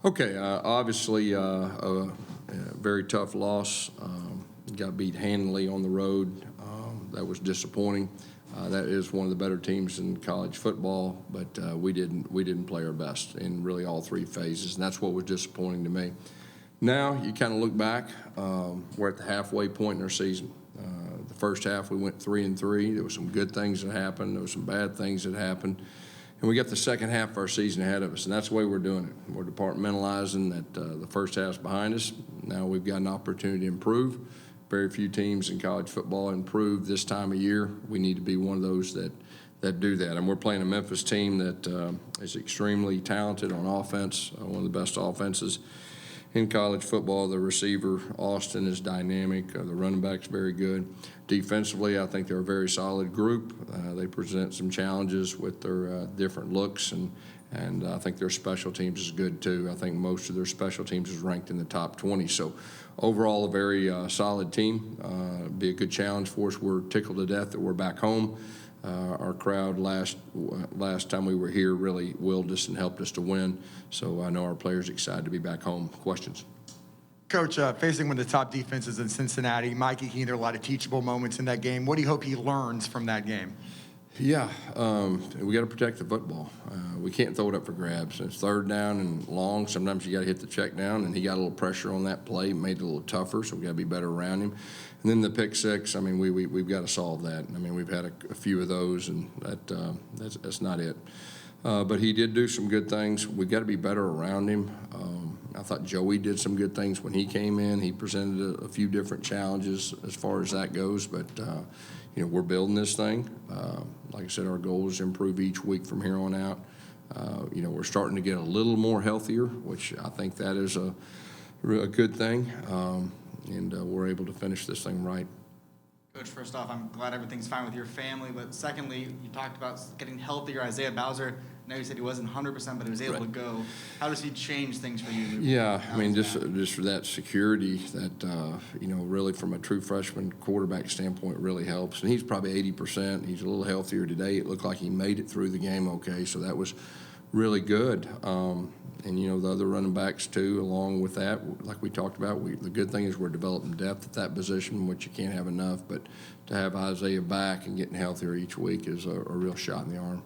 Okay, obviously a very tough loss. Got beat handily on the road. That was disappointing. That is one of the better teams in college football, but we didn't play our best in really all three phases, and that's what was disappointing to me. Now you kind of look back. We're at the halfway point in our season. The first half we went 3-3. There were some good things that happened. There were some bad things that happened. And we got the second half of our season ahead of us, and that's the way we're doing it. We're departmentalizing that the first half's behind us. Now we've got an opportunity to improve. Very few teams in college football improve this time of year. We need to be one of those that do that. And we're playing a Memphis team that is extremely talented on offense, one of the best offenses in college football. The receiver, Austin, is dynamic. The running back's very good. Defensively, I think they're a very solid group. They present some challenges with their different looks, and I think their special teams is good too. I think most of their special teams is ranked in the top 20. So overall, a very solid team. Be a good challenge for us. We're tickled to death that we're back home. Our crowd last time we were here really willed us and helped us to win. So I know our players are excited to be back home. Questions? Coach, facing one of the top defenses in Cincinnati, Mikey Keene, there are a lot of teachable moments in that game. What do you hope he learns from that game? Yeah, we got to protect the football. We can't throw it up for grabs. It's third down and long. Sometimes you got to hit the check down, and he got a little pressure on that play, made it a little tougher, so we got to be better around him. And then the pick six, I mean, we've got to solve that. I mean, we've had a few of those, and that's not it. But he did do some good things. We've got to be better around him. I thought Joey did some good things when he came in. He presented a few different challenges as far as that goes, but we're building this thing. Like I said, our goal is to improve each week from here on out. We're starting to get a little more healthier, which I think that is a good thing, and we're able to finish this thing right. Coach, first off, I'm glad everything's fine with your family, but secondly, you talked about getting healthier. Isaiah Bowser, I know you said he wasn't 100%, but he was able to go. How does he change things for you? Yeah, I mean, just for that security that, really from a true freshman quarterback standpoint really helps. And he's probably 80%. He's a little healthier today. It looked like he made it through the game okay, so that was really good. And, the other running backs, too, along with that, like we talked about, the good thing is we're developing depth at that position, which you can't have enough. But to have Isaiah back and getting healthier each week is a real shot in the arm.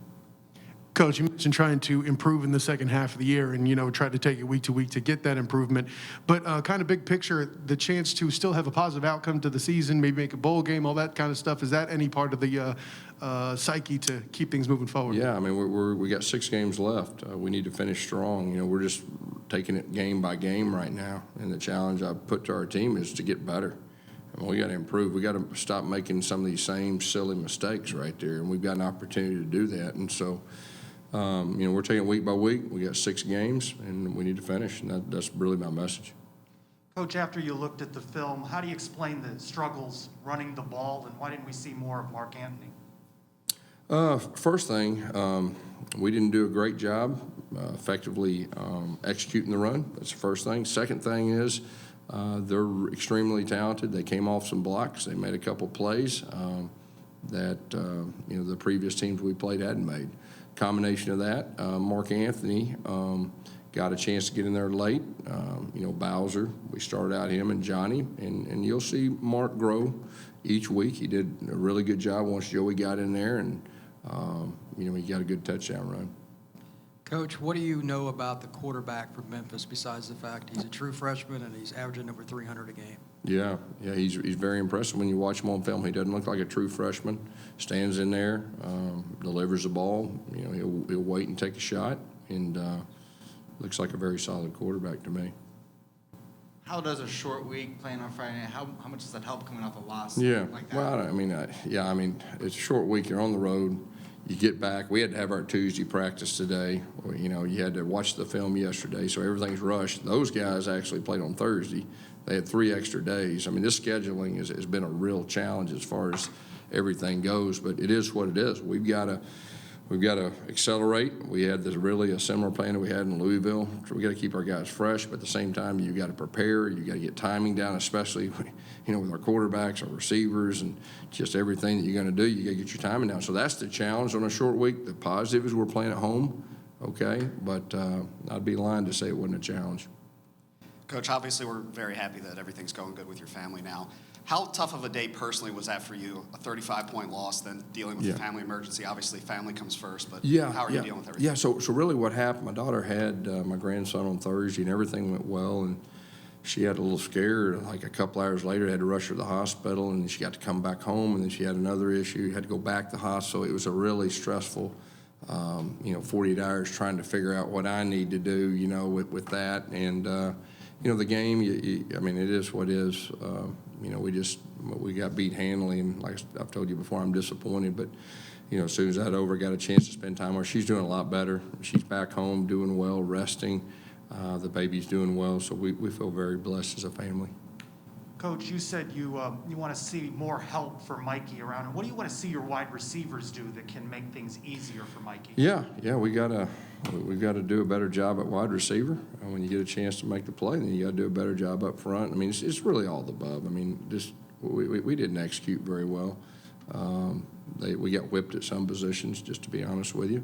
Coach, you mentioned trying to improve in the second half of the year and, try to take it week to week to get that improvement. But kind of big picture, the chance to still have a positive outcome to the season, maybe make a bowl game, all that kind of stuff, is that any part of the psyche to keep things moving forward? Yeah, I mean, we got 6 games left. We need to finish strong. We're just taking it game by game right now. And the challenge I've put to our team is to get better. We got to improve. We got to stop making some of these same silly mistakes right there. And we've got an opportunity to do that. And so, we're taking it week by week. We got 6 games, and we need to finish, and that's really my message. Coach, after you looked at the film, how do you explain the struggles running the ball, and why didn't we see more of Mark Anthony? First thing, we didn't do a great job effectively executing the run. That's the first thing. Second thing is they're extremely talented. They came off some blocks. They made a couple plays that the previous teams we played hadn't made. Combination of that, Mark Anthony got a chance to get in there late. Bowser, we started out him and Johnny, and you'll see Mark grow each week. He did a really good job once Joey got in there, and he got a good touchdown run. Coach, what do you know about the quarterback from Memphis besides the fact he's a true freshman and he's averaging over 300 a game? Yeah, he's very impressive when you watch him on film. He doesn't look like a true freshman. Stands in there, delivers the ball. He'll wait and take a shot, and looks like a very solid quarterback to me. How does a short week playing on Friday night, how much does that help coming off a loss like that? Well, it's a short week. You're on the road. You get back. We had to have our Tuesday practice today. You had to watch the film yesterday, so everything's rushed. Those guys actually played on Thursday. They had 3 extra days. I mean, this scheduling has been a real challenge as far as everything goes, but it is what it is. We've got to accelerate. We had a similar plan that we had in Louisville. So we got to keep our guys fresh, but at the same time, you got to prepare. You got to get timing down, especially with our quarterbacks, our receivers, and just everything that you're going to do. You got to get your timing down. So that's the challenge on a short week. The positive is we're playing at home. okay? But I'd be lying to say it wasn't a challenge. Coach, obviously we're very happy that everything's going good with your family now. How tough of a day personally was that for you? A 35-point loss, then dealing with a family emergency. Obviously, family comes first, but how are you dealing with everything? Yeah, so really what happened, my daughter had my grandson on Thursday, and everything went well, and she had a little scare. Like a couple hours later, had to rush her to the hospital, and she got to come back home, and then she had another issue, had to go back to the hospital. It was a really stressful, 48 hours trying to figure out what I need to do, with that. And, the game, I mean, it is what it is. We got beat handily, and like I've told you before, I'm disappointed. But, as soon as that over, got a chance to spend time with her. She's doing a lot better. She's back home, doing well, resting. The baby's doing well, so we feel very blessed as a family. Coach, you said you want to see more help for Mikey around him. What do you want to see your wide receivers do that can make things easier for Mikey? Yeah, we've got to do a better job at wide receiver. And when you get a chance to make the play, then you got to do a better job up front. I mean, it's really all the above. I mean, just we didn't execute very well. We got whipped at some positions, just to be honest with you.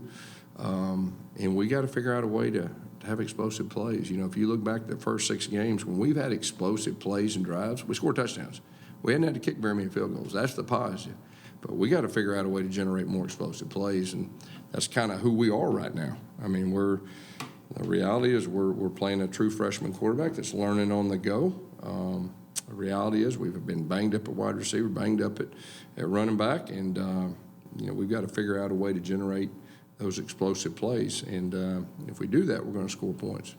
And we got to figure out a way to have explosive plays. If you look back at the first 6 games, when we've had explosive plays and drives, we score touchdowns. We hadn't had to kick very many field goals. That's the positive. But we got to figure out a way to generate more explosive plays, and that's kind of who we are right now. I mean, the reality is we're playing a true freshman quarterback that's learning on the go. The reality is we've been banged up at wide receiver, banged up at running back, and we've got to figure out a way to generate those explosive plays. And if we do that, we're going to score points.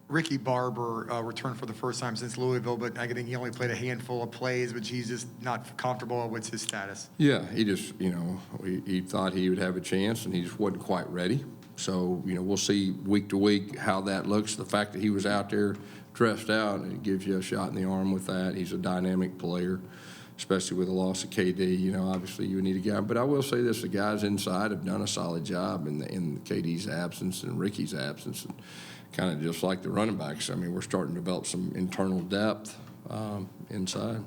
Ricky Barber returned for the first time since Louisville, but I think he only played a handful of plays, but he's just not comfortable. What's his status? Yeah, he just, he thought he would have a chance, and he just wasn't quite ready. So, we'll see week to week how that looks. The fact that he was out there dressed out, it gives you a shot in the arm with that. He's a dynamic player, especially with the loss of KD. Obviously you need a guy. But I will say this, the guys inside have done a solid job in KD's absence and Ricky's absence. And kind of just like the running backs, I mean, we're starting to develop some internal depth inside.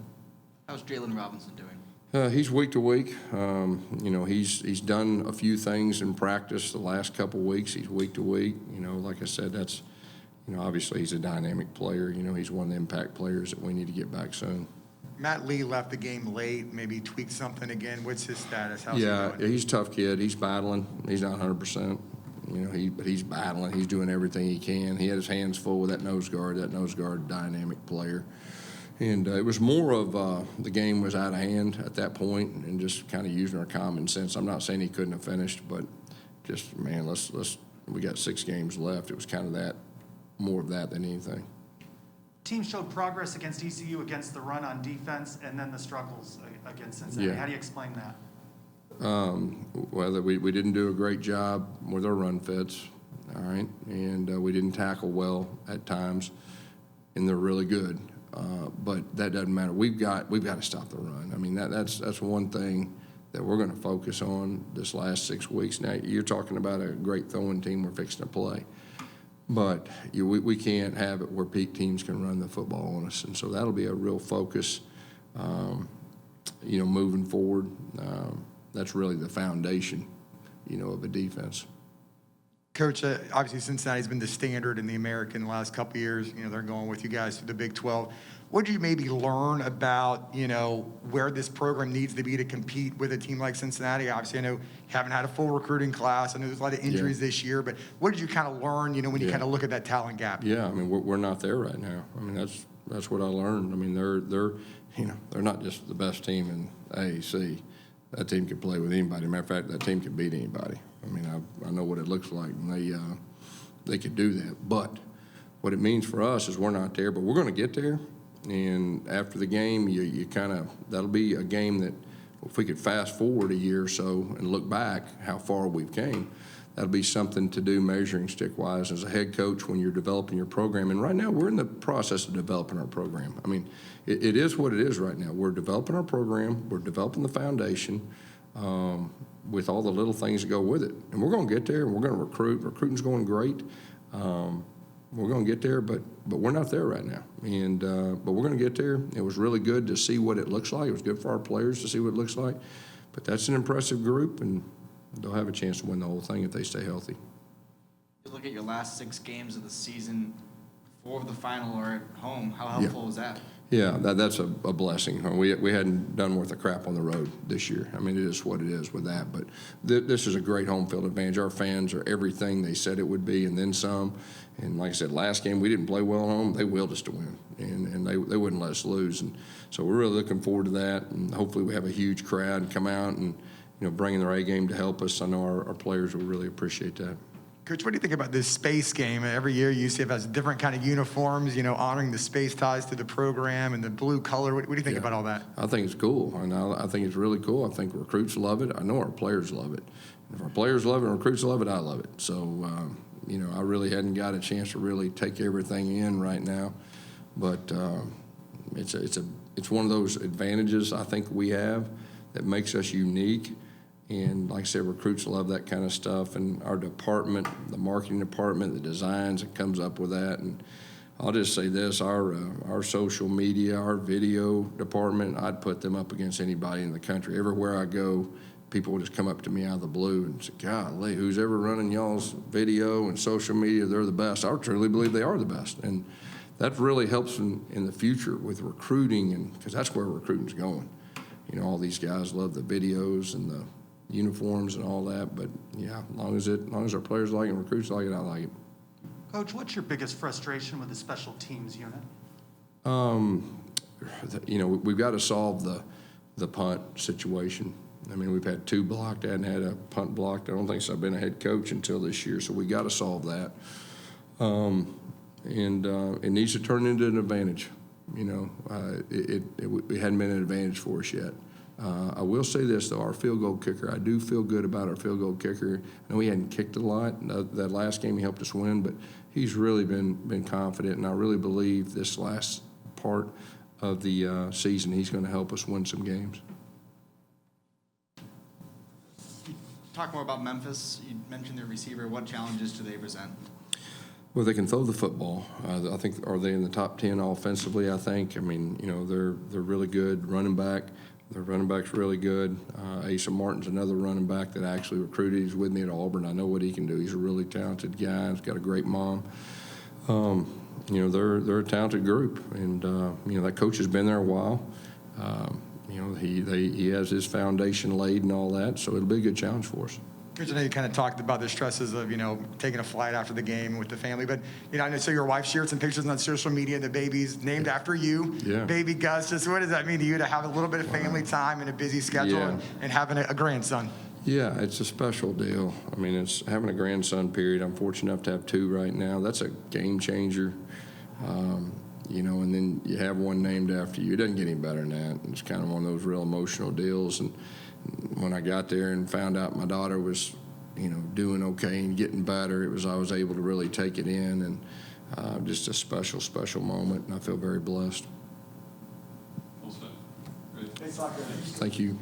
How's Jalen Robinson doing? He's week to week. He's done a few things in practice the last couple weeks. He's week to week. Like I said, that's, obviously he's a dynamic player. He's one of the impact players that we need to get back soon. Matt Lee left the game late, maybe tweaked something again. What's his status? How's he doing? He's a tough kid. He's battling. He's not 100%. But he's battling. He's doing everything he can. He had his hands full with that nose guard, dynamic player. And it was more of the game was out of hand at that point, and just kind of using our common sense. I'm not saying he couldn't have finished, but just, man, we got 6 games left. It was kind of that, more of that than anything. Team showed progress against ECU against the run on defense, and then the struggles against Cincinnati. Yeah. How do you explain that? Whether we didn't do a great job with our run fits, all right, and we didn't tackle well at times, and they're really good. But that doesn't matter. We've got to stop the run. I mean, that's one thing that we're going to focus on this last 6 weeks. Now, you're talking about a great throwing team we're fixing to play. But we can't have it where peak teams can run the football on us. And so that'll be a real focus, moving forward. That's really the foundation, of a defense. Coach, obviously Cincinnati's been the standard in the American the last couple of years. They're going with you guys to the Big 12. What did you maybe learn about, where this program needs to be to compete with a team like Cincinnati? Obviously, I know you haven't had a full recruiting class. I know there's a lot of injuries this year, but what did you kind of learn, when you kind of look at that talent gap? Yeah, I mean, we're not there right now. I mean, that's what I learned. I mean, they're not just the best team in AAC. That team can play with anybody. Matter of fact, that team can beat anybody. I mean, I know what it looks like, and they could do that. But what it means for us is we're not there, but we're going to get there. And after the game, you kind of, that'll be a game that if we could fast forward a year or so and look back how far we've came, that'll be something to do measuring stick-wise as a head coach when you're developing your program. And right now, we're in the process of developing our program. I mean, it is what it is right now. We're developing our program. We're developing the foundation with all the little things that go with it. And we're going to get there, and we're going to recruit. Recruiting's going great. We're going to get there, but we're not there right now. And but we're going to get there. It was really good to see what it looks like. It was good for our players to see what it looks like. But that's an impressive group, and they'll have a chance to win the whole thing if they stay healthy. look at your last 6 games of the season, 4 of the final are at home. How helpful is that? Yeah, that's a blessing. We hadn't done worth a crap on the road this year. I mean, it is what it is with that. But this is a great home field advantage. Our fans are everything they said it would be and then some. And like I said, last game we didn't play well at home. They willed us to win, and they wouldn't let us lose. And so we're really looking forward to that. And hopefully we have a huge crowd and come out and bringing their A game to help us. I know our players will really appreciate that. Coach, what do you think about this space game? Every year UCF has different kind of uniforms, honoring the space ties to the program and the blue color. What do you think about all that? I think it's cool, and I think it's really cool. I think recruits love it. I know our players love it. If our players love it and recruits love it, I love it. So, I really hadn't got a chance to really take everything in right now, but it's one of those advantages I think we have that makes us unique. And like I said, recruits love that kind of stuff, and our department, the marketing department, the designs that comes up with that. And I'll just say this, our social media, our video department, I'd put them up against anybody in the country. Everywhere I go, people will just come up to me out of the blue and say, golly, who's ever running y'all's video and social media, they're the best. I truly believe they are the best. And that really helps in the future with recruiting, and because that's where recruiting's going. All these guys love the videos and the uniforms and all that, but yeah, as long as our players like it and recruits like it, I like it. Coach, what's your biggest frustration with the special teams unit? We've got to solve the punt situation. I mean, we've had 2 blocked. I hadn't had a punt blocked. I don't think so. I've been a head coach until this year, so we got to solve that. And it needs to turn into an advantage. It hadn't been an advantage for us yet. I will say this, though, our field goal kicker, I do feel good about our field goal kicker. I know he hadn't kicked a lot. That last game he helped us win, but he's really been confident, and I really believe this last part of the season he's going to help us win some games. Talk more about Memphis. You mentioned their receiver. What challenges do they present? Well, they can throw the football. I think, are they in the top 10 offensively, I think? I mean, they're really good running back. Their running back's really good. Asa Martin's another running back that I actually recruited. He's with me at Auburn. I know what he can do. He's a really talented guy. He's got a great mom. They're a talented group, and that coach has been there a while. He has his foundation laid and all that, so it'll be a good challenge for us. Coach, I know you kind of talked about the stresses of, taking a flight after the game with the family, but, I know so your wife shared some pictures on social media, the baby's named after you, yeah. Baby Gus. Just what does that mean to you to have a little bit of family time and a busy schedule and having a grandson? Yeah, it's a special deal. I mean, it's having a grandson, period. I'm fortunate enough to have 2 right now. That's a game changer. And then you have one named after you. It doesn't get any better than that. It's kind of one of those real emotional deals. And when I got there and found out my daughter was, doing okay and getting better, I was able to really take it in, and just a special, special moment, and I feel very blessed. Thanks a lot, Coach. Thank you.